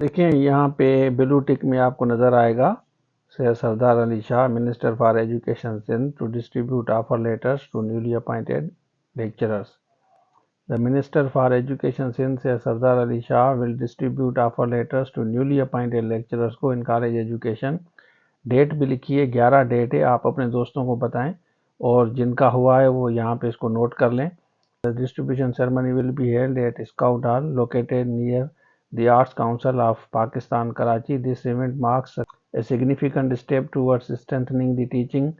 देखिए यहाँ पे ब्लू टिक में आपको नज़र आएगा Syed Sardar Ali Shah, minister for education Sindh, to distribute offer letters to newly appointed lecturers. The Minister for Education Sindh Sir Sardar Ali Shah will distribute offer letters to newly appointed lecturers को in college education। Date भी लिखिए, 11 date है, आप अपने दोस्तों को बताएं और जिनका हुआ है वो यहाँ पे इसको नोट कर लें। The distribution ceremony will be held at Scout Hall located near the Arts Council of Pakistan, Karachi. This event marks a significant step towards strengthening the teaching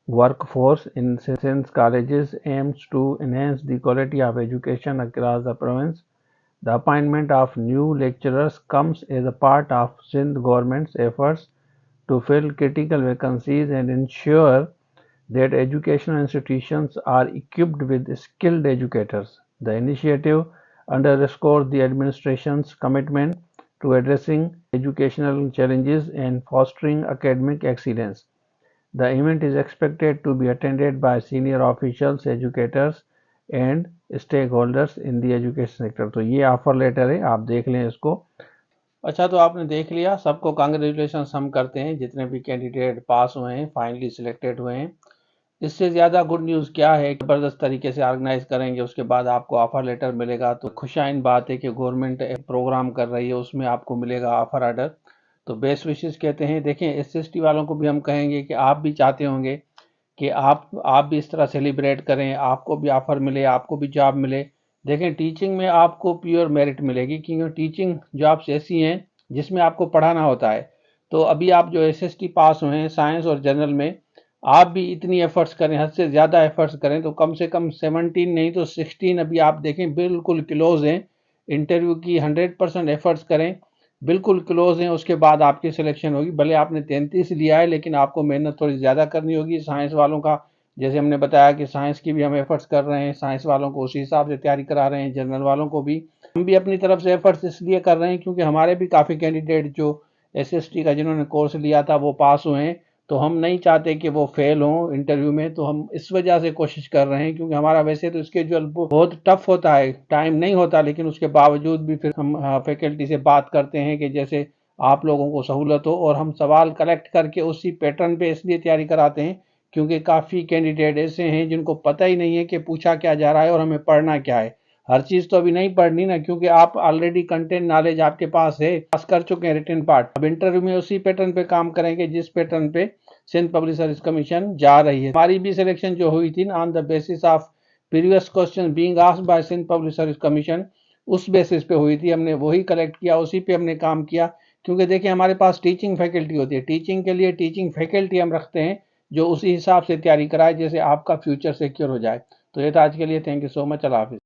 workforce in Sindh's colleges, aims to enhance the quality of education across the province. The appointment of new lecturers comes as a part of Sindh government's efforts to fill critical vacancies and ensure that educational institutions are equipped with skilled educators. The initiative underscores the administration's commitment to addressing educational challenges and fostering academic excellence. The event is expected to be attended by senior officials, educators and stakeholders in the education sector। तो ये offer letter है, आप देख लें इसको। अच्छा, तो आपने देख लिया, सबको कांग्रेचुलेशन हम करते हैं जितने भी कैंडिडेट पास हुए हैं, फाइनली सिलेक्टेड हुए हैं। इससे ज़्यादा गुड न्यूज़ क्या है, ज़बरदस्त तरीके से ऑर्गेनाइज करेंगे, उसके बाद आपको ऑफर लेटर मिलेगा। तो खुशाइन बात है कि गवर्नमेंट एक प्रोग्राम कर रही है, उसमें आपको मिलेगा ऑफर ऑर्डर। तो बेस्ट विशेस कहते हैं। देखें, एसएसटी वालों को भी हम कहेंगे कि आप भी चाहते होंगे कि आप भी इस तरह सेलिब्रेट करें, आपको भी ऑफर मिले, आपको भी जॉब मिले। देखें, टीचिंग में आपको प्योर मेरिट मिलेगी, क्योंकि टीचिंग जॉब्स ऐसी हैं जिसमें आपको पढ़ाना होता है। तो अभी आप जो एसएसटी पास हुए हैं साइंस और जनरल में, आप भी इतनी एफर्ट्स करें, हद से ज़्यादा एफर्ट्स करें, तो कम से कम 17 नहीं तो 16 अभी आप देखें बिल्कुल क्लोज हैं। इंटरव्यू की 100% एफर्ट्स करें, बिल्कुल क्लोज हैं, उसके बाद आपकी सिलेक्शन होगी। भले आपने 33 लिया है, लेकिन आपको मेहनत थोड़ी ज़्यादा करनी होगी। साइंस वालों का जैसे हमने बताया कि साइंस की भी हम एफर्ट्स कर रहे हैं, साइंस वालों को उसी हिसाब से तैयारी करा रहे हैं, जनरल वालों को भी हम भी अपनी तरफ से एफर्ट्स इसलिए कर रहे हैं क्योंकि हमारे भी काफ़ी कैंडिडेट जो एसएसटी का जिन्होंने कोर्स लिया था वो पास हुए हैं, तो हम नहीं चाहते कि वो फेल हों इंटरव्यू में। तो हम इस वजह से कोशिश कर रहे हैं, क्योंकि हमारा वैसे तो स्केड्यूल बहुत टफ होता है, टाइम नहीं होता, लेकिन उसके बावजूद भी फिर हम फैकल्टी से बात करते हैं कि जैसे आप लोगों को सहूलत हो, और हम सवाल कलेक्ट करके उसी पैटर्न पे इसलिए तैयारी कराते हैं क्योंकि काफ़ी कैंडिडेट ऐसे हैं जिनको पता ही नहीं है कि पूछा क्या जा रहा है और हमें पढ़ना क्या है। हर चीज़ तो अभी नहीं पढ़नी ना, क्योंकि आप ऑलरेडी कंटेंट नॉलेज आपके पास है, पास कर चुके हैं रिटन पार्ट। अब इंटरव्यू में उसी पैटर्न पे काम करेंगे जिस पैटर्न पे सिंध पब्लिक सर्विस कमीशन जा रही है। हमारी भी सिलेक्शन जो हुई थी ना, on the basis of previous question being asked by Sindh public service commission, उस बेसिस पे हुई थी। हमने वही कलेक्ट किया, उसी पे हमने काम किया, क्योंकि देखिए हमारे पास टीचिंग फैकल्टी होती है, टीचिंग के लिए टीचिंग फैकल्टी हम रखते हैं जो उसी हिसाब से तैयारी कराए जैसे आपका फ्यूचर सिक्योर हो जाए। तो ये था आज के लिए, थैंक यू सो मच, अल्लाह हाफिज़।